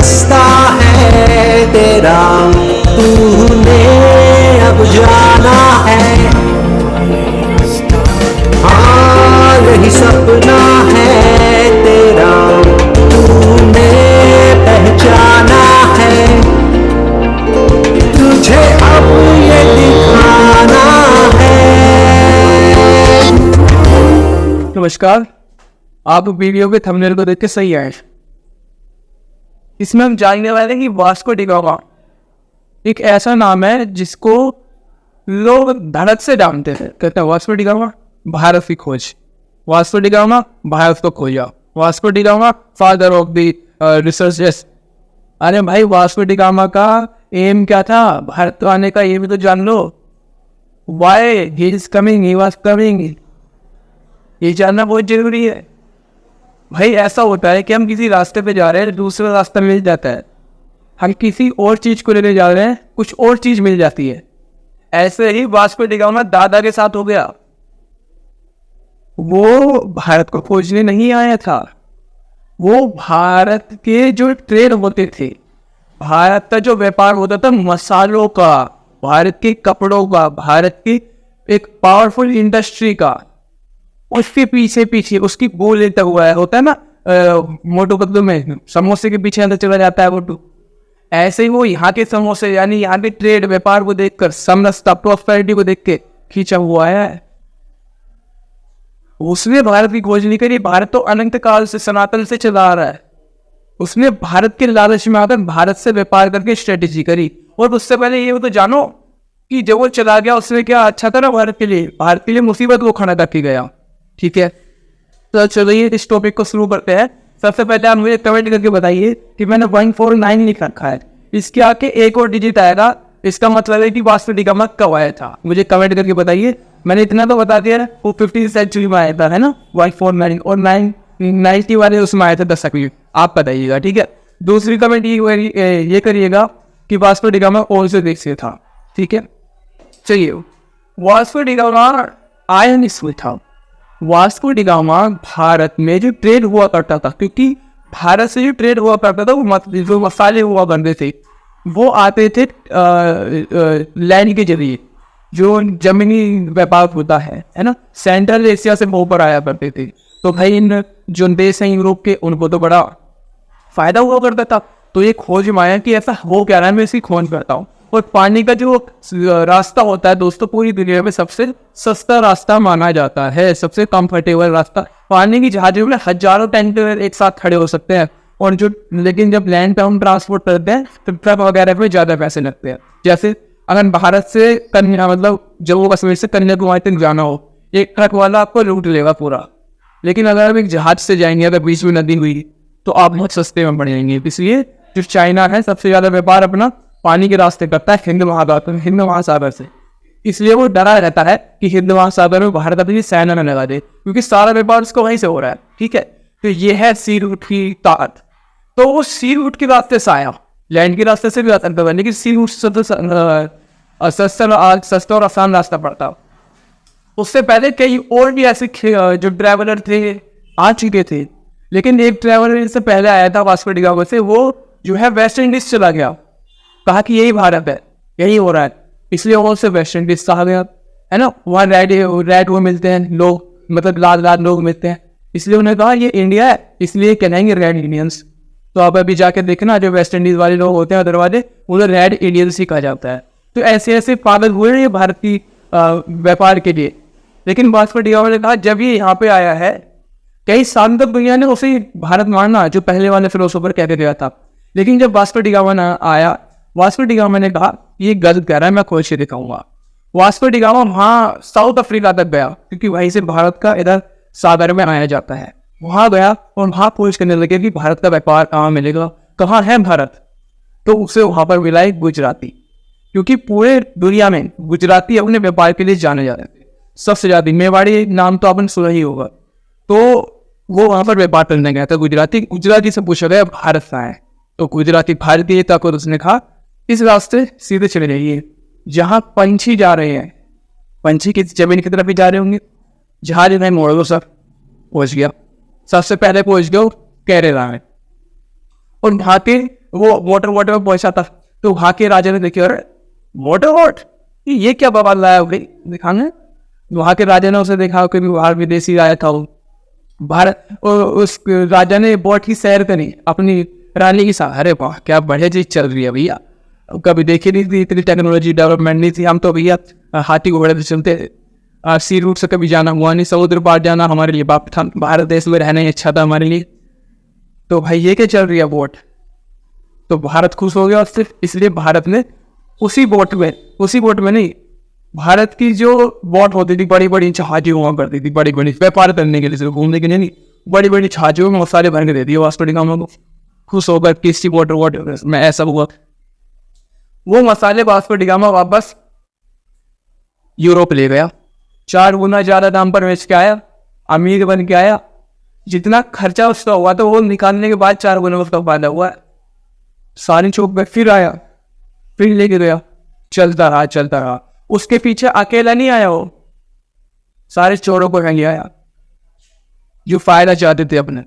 रास्ता है तेरा, तूने अब जाना है। हाँ यही सपना है तेरा, तूने पहचाना है। तुझे अब ये दिखाना है। नमस्कार, आप वीडियो के थंबनेल को देख के सही आए। इसमें हम जानने वाले हैं कि वास्को डी गामा एक ऐसा नाम है जिसको लोग धड़क से जानते थे। कहते हैं वास्को डी गामा भारत की खोज, वास्को डी गामा भारत को खोजा, Vasco da Gama father of the researchers. अरे भाई, वास्को डी गामा का एम क्या था? भारत को आने का एम तो जान लो। Why he is coming, he was coming, ये जानना बहुत जरूरी है। भाई ऐसा होता है कि हम किसी रास्ते पे जा रहे हैं, दूसरा रास्ता मिल जाता है। हम किसी और चीज को लेने जा रहे हैं, कुछ और चीज मिल जाती है। ऐसे ही वास्को डी गामा दादा के साथ हो गया। वो भारत को खोजने नहीं आया था, वो भारत के जो ट्रेड होते थे, भारत का जो व्यापार होता था मसालों का, भारत के कपड़ों का, भारत की एक पावरफुल इंडस्ट्री का, उसके पीछे पीछे उसकी बो लेता हुआ है। होता है ना मोटू पतलू में समोसे के पीछे अंदर चला जाता है मोटू। ऐसे ही वो यहाँ के समोसे यानी यहाँ के ट्रेड व्यापार को देखकर, समरसता प्रॉस्पेरिटी को देख के खींचा हुआ आया है। उसने भारत की खोज नहीं करी। भारत तो अनंत काल से, सनातन से चला आ रहा है। उसने भारत के लालच में आकर भारत से व्यापार करके स्ट्रेटेजी करी। और उससे पहले ये तो जानो कि जब वो चला गया उसने क्या अच्छा था ना भारत के लिए, भारत के लिए मुसीबत वो खड़ा करके गया। ठीक है, तो चलिए इस टॉपिक को शुरू करते हैं। सबसे पहले आप मुझे कमेंट करके बताइए कि मैंने 149 लिख रखा है, इसके आगे एक और डिजिट आएगा, इसका मतलब है कि वास्को डी गामा कब आया था। मुझे कमेंट करके बताइए। मैंने इतना तो बता दिया, वो 15वीं सेंचुरी में आया था, है ना, 149, और 990 वाले उसमें आए थे 10वीं। आप बताइएगा, ठीक है। दूसरी कमेंट ये करिएगा कि वास्को डी गामा कौन से देश से था। ठीक है, चलिए। वास्को डी गामा आया इसमें था। वास्को डी गामा भारत में जो ट्रेड हुआ करता था, क्योंकि भारत से जो ट्रेड हुआ करता था वो जो मसाले हुआ करते थे वो आते थे लैंड के जरिए, जो जमीनी व्यापार होता है ना, सेंट्रल एशिया से ऊपर आया करते थे। तो भाई इन जो देश हैं यूरोप के, उनको तो बड़ा फायदा हुआ करता था। तो ये खोज में आया कि ऐसा हो क्या रहा है, मैं इसकी खोज करता हूँ। और पानी का जो रास्ता होता है दोस्तों, पूरी दुनिया में सबसे सस्ता रास्ता माना जाता है, सबसे कंफर्टेबल रास्ता। पानी की जहाजों में हजारों टैंकर एक साथ खड़े हो सकते हैं, और जो लेकिन जब लैंड पे हम ट्रांसपोर्ट करते हैं तो ट्रक वगैरह पे ज़्यादा पैसे लगते हैं। जैसे अगर भारत से मतलब जम्मू कश्मीर से कन्याकुमारी तक जाना हो, एक ट्रक वाला आपको लूट लेगा पूरा। लेकिन अगर आप एक जहाज से जाएंगे, अगर बीच में नदी हुई, तो आप बहुत सस्ते में पड़ जाएंगे। इसलिए जो चाइना है सबसे ज़्यादा व्यापार अपना पानी के रास्ते करता है, हिंद महासागर से। इसलिए वो डरा रहता है कि हिंद महासागर में भारत अपनी सेना न लगा दे, क्योंकि सारा व्यापार उसको वहीं से हो रहा है। ठीक है, तो ये है सी रूट की ताकत। तो वो सी रूट के रास्ते से आया, लैंड के रास्ते से भी आता था, लेकिन सी रूट से सस्ता और आसान रास्ता पड़ता। उससे पहले कई और भी ऐसे जो ट्रैवलर थे आ चुके थे, लेकिन एक ट्रैवलर इससे पहले आया था वास्को डी गामा से। वो जो है वेस्ट इंडीज चला गया, कहा कि यही भारत है, यही हो रहा है, इसलिए वो से वेस्ट इंडीज कहा गया, है ना। वहाँ रेड वो मिलते हैं लोग, मतलब लाल लोग मिलते हैं, इसलिए उन्होंने कहा ये इंडिया है, इसलिए कहलाएंगे रेड इंडियंस। तो आप अभी जाके देखना, जो वेस्ट इंडीज वाले लोग होते हैं दरवाजे, उन्हें रेड इंडियंस ही कहा जाता है। तो ऐसे ऐसे पागल हुए ये भारत की व्यापार के लिए। लेकिन वास्को डी गामा ने कहा जब ये यहाँ पे आया है, कई साल तक दुनिया ने उसे भारत माना, जो पहले वाले फिलोसोफर कहते गया था। लेकिन जब वास्को डी गामा आया, वास्को डी गामा ने कहा ये गलत कह रहा है, मैं खोज के दिखाऊंगा। वास्को डी गामा वहाँ साउथ अफ्रीका तक गया, क्योंकि वहीं से भारत का इधर सागर में आया जाता है। वहाँ गया और वहाँ खोज करने लगे कि भारत का व्यापार कहाँ मिलेगा, कहाँ है भारत। तो उसे वहाँ पर मिला एक गुजराती, क्योंकि पूरे दुनिया में गुजराती अपने व्यापार के लिए जाने जाते थे सबसे ज़्यादा। मेवाड़ी नाम तो आपने सुना ही होगा। तो वो वहाँ पर व्यापार करने गया था गुजराती से पूछा गया भारत कहाँ है, तो गुजराती भारतीय था, और उसने कहा इस रास्ते सीधे चले जाइए, जहाँ पंछी जा रहे हैं, पंछी की जमीन की तरफ ही जा रहे होंगे, जहाज नहीं मोड़ दो सर। पहुँच गया, सबसे पहले पहुँच गया केरला में, और वहाँ के वो वाटर में पहुंचा था, तो वहाँ के राजा ने देखे, अरे वाटर ये क्या बवाल लाया भाई दिखाने। वहाँ के राजा ने उसे देखा कि बाहर विदेशी आया था वो भारत, उस राजा ने बोट की सैर करी अपनी रानी के साथ। अरे वाह क्या बढ़िया चीज चल रही है भैया, कभी देखी नहीं थी इतनी टेक्नोलॉजी डेवलपमेंट नहीं थी। हम तो भैया हाथी घोड़े से चलते थे, सी रूट से कभी जाना हुआ नहीं, समुद्र पार जाना हमारे लिए बाप था, भारत देश में रहना ही अच्छा था हमारे लिए। तो भाई ये क्या चल रही है बोट, तो भारत खुश हो गया और सिर्फ इसलिए भारत ने उसी बोट में नहीं, भारत की जो बोट होती थी बड़ी बड़ी जहाजें हुआ करती थी, बड़ी बड़ी व्यापार करने के लिए, सिर्फ घूमने के लिए नहीं, बड़ी बड़ी जहाजों में मसाले भर के दे दिए वास्को डी गामा को, खुश होकर किसी वाटर में ऐसा हुआ। वो मसाले वास्को डी गामा वापस यूरोप ले गया, 4 गुना ज्यादा दाम पर बेच के आया, अमीर बन के आया। जितना खर्चा उसका हुआ तो वो निकालने के बाद 4 गुना उसका फायदा हुआ। सारी चौक पे फिर आया, फिर लेके गया, चलता रहा। उसके पीछे अकेला नहीं आया, वो सारे चोरों को ले आया जो फायदा चाहते थे अपने,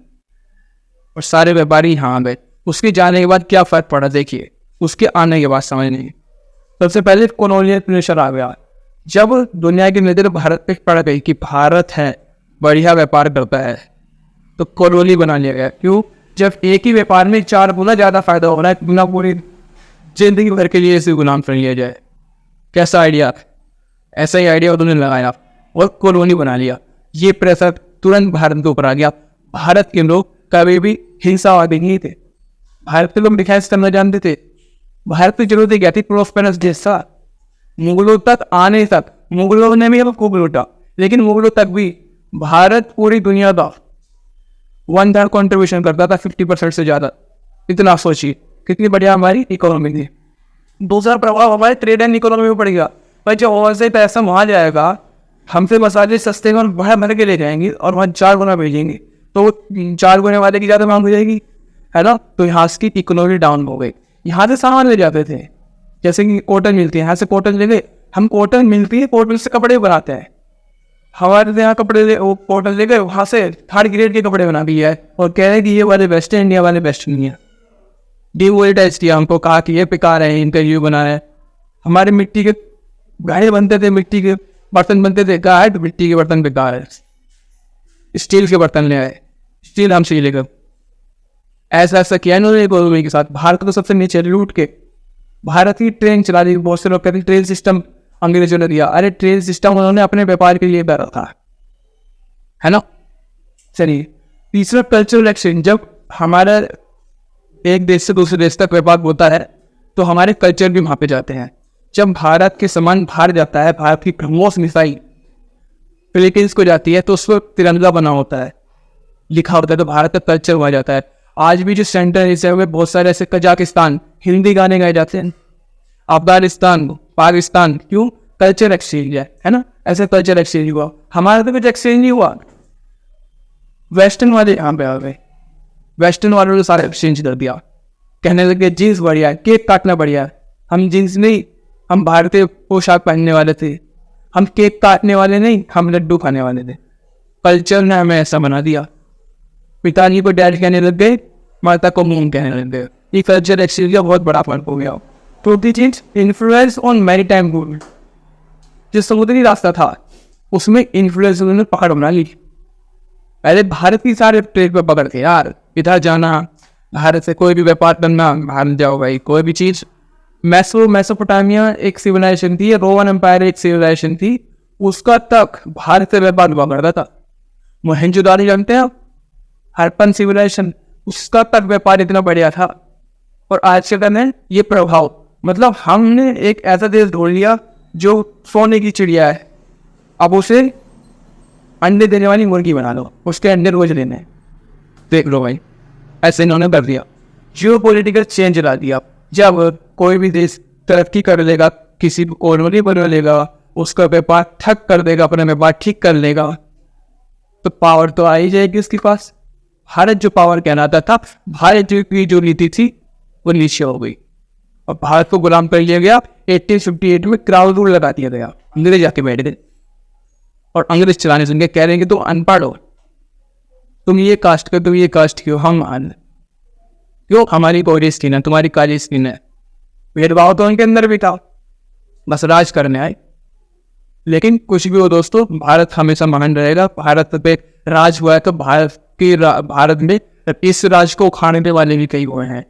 और सारे व्यापारी यहाँ गए। उसके जाने के बाद क्या फर्क पड़ा देखिए, उसके आने के बाद समझ नहीं। सबसे पहले कॉलोनियल प्रेशर आ गया, जब दुनिया की नजर भारत पे पड़ गई कि भारत है बढ़िया व्यापार करता है, तो कॉलोनी बना लिया गया। क्यों? जब एक ही व्यापार में 4 गुना ज्यादा फायदा हो रहा है, गुना पूरी जिंदगी भर के लिए इसे गुलाम कर लिया जाए। कैसा आइडिया? ऐसा ही आइडिया उन्होंने लगाया और कॉलोनी बना लिया। ये प्रेशर तुरंत भारत के ऊपर आ गया। भारत के लोग कभी भी हिंसावादी नहीं थे, भारत के लोग डिफेंस करना जानते थे। भारत की जरूरत क्या थी? प्रोस्पेरस जैसा। मुगलों तक आने तक मुगलों ने भी अब खूब लूटा, लेकिन मुगलों तक भी भारत पूरी दुनिया का 1/3 कॉन्ट्रीब्यूशन करता था, 50% से ज्यादा। इतना सोचिए कितनी बढ़िया हमारी इकोनॉमी थी। दूसरा प्रभाव हमारे ट्रेड एंड इकोनॉमी में पड़ गया। भाई जब वहां से पैसा वहां जाएगा, हमसे मसाले सस्ते और भर के ले जाएंगे और वहाँ 4 गुना भेजेंगे, तो 4 गुने वाले की ज्यादा मांग हो जाएगी, है ना। तो यहाँ की इकोनॉमी डाउन हो गई। यहाँ से सामान ले जाते थे, जैसे कि कॉटन मिलती है, यहाँ से कॉटन ले गए हम, कॉटन मिलती है, कॉटन से कपड़े बनाते हैं। हमारे यहाँ कपड़े वो कॉटन ले गए, वहाँ से 3rd ग्रेड के कपड़े बना दिए है और कह रहे हैं कि ये वाले बेस्ट है, इंडिया वाले बेस्ट नहीं है। डिमोनेटाइज किया हमको, कहा कि ये बेकार है, इनका ये बना है। हमारे मिट्टी के गाय बनते थे, मिट्टी के बर्तन बनते थे, कहा है तो मिट्टी के बर्तन बेकार है, स्टील के बर्तन ले आए, स्टील हमसे ले गए। ऐसा किया इन्होंने इकोनॉमी के साथ। भारत को तो सबसे नीचे लूट के भारत की ट्रेन चला दी। बहुत से लोग कहते हैं ट्रेन सिस्टम अंग्रेजों ने दिया, अरे ट्रेन सिस्टम उन्होंने अपने व्यापार के लिए करा था, है ना। चलिए तीसरा कल्चरल एक्सचेंज। जब हमारा एक देश से दूसरे देश तक व्यापार होता है तो हमारे कल्चर भी वहाँ पे जाते हैं। जब भारत के सामान बाहर जाता है, भारत की ब्रह्मोस मिसाइल फिलीपींस को जाती है, तो उस पर तिरंगा बना होता है, लिखा होता है, तो भारत का कल्चर हुआ जाता है। आज भी जो सेंटर है में बहुत सारे ऐसे, कजाकिस्तान हिंदी गाने गाए जाते हैं, अफगानिस्तान, पाकिस्तान, क्यों? कल्चर एक्सचेंज है ना। ऐसे कल्चर एक्सचेंज हुआ। हमारा तो कुछ एक्सचेंज नहीं हुआ, वेस्टर्न वाले यहाँ पे आ गए, वेस्टर्न वालों ने सारा एक्सचेंज कर दिया। कहने लगे जीन्स बढ़िया है, केक काटना बढ़िया है। हम जीन्स नहीं, हम भारतीय पोशाक पहनने वाले थे, हम केक काटने वाले नहीं, हम लड्डू खाने वाले थे। कल्चर ने हमें ऐसा बना दिया। पिताजी को डैड कहने लग गए, माता को मॉम कहने लग गए। ये कल्चर एक्सचेंज का बहुत बड़ा फर्क हो गया। चौथी चीज, इन्फ्लुएंस ऑन मैरीटाइम मूवमेंट। जो समुद्री रास्ता था उसमें इन्फ्लुएंस उन्होंने पकड़ बना ली। पहले भारत की सारे ट्रेड पे पकड़ थे यार, इधर जाना, भारत से कोई भी व्यापार करना, भारत जाओ भाई, कोई भी चीज। मेसोपोटामिया एक सिविलाइजेशन थी, रोमन एम्पायर एक सिविलाइजेशन थी, उसका तक भारत से व्यापार हुआ करता था। मोहनजोदारो जानते हैं आप, हड़प्पन सिविलाइजेशन, उसका तक व्यापार इतना बढ़िया था। और आज के टाइम में ये प्रभाव, मतलब हमने एक ऐसा देश ढूंढ लिया जो सोने की चिड़िया है, अब उसे अंडे देने वाली मुर्गी बना लो, उसके अंडे रोज लेने। देख लो भाई, ऐसे इन्होंने कर दिया। जियो पॉलिटिकल चेंज ला दिया। जब कोई भी देश तरक्की कर लेगा, किसी को कॉलोनी बना लेगा, उसका व्यापार ठक कर देगा, अपना व्यापार ठीक कर लेगा, तो पावर तो आ ही जाएगी उसके पास। भारत जो पावर कहलाता था, भारत की जो नीति थी वो नीचे हो गई और भारत को गुलाम कर लिया गया। 1858 में क्राउन रूल लगा दिया गया, अंग्रेज जाके बैठ गए और अंग्रेज चलाने सुन के कह रहे हैं कि तुम अनपढ़ हो, तुम ये कास्ट कर, तुम ये कास्ट क्यों, हम मान। क्यों? हमारी गोरी स्किन है, तुम्हारी काली स्किन है। भेदभाव तो उनके अंदर भी था, बस राज करने आए। लेकिन कुछ भी हो दोस्तों, भारत हमेशा महान रहेगा। भारत पे राज हुआ है तो भारत में इस राज को उखाड़ने वाले भी कई हुए हैं,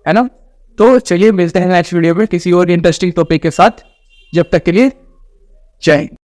है ना। तो चलिए मिलते हैं नेक्स्ट वीडियो में किसी और इंटरेस्टिंग टॉपिक के साथ। जब तक के लिए जय हिंद।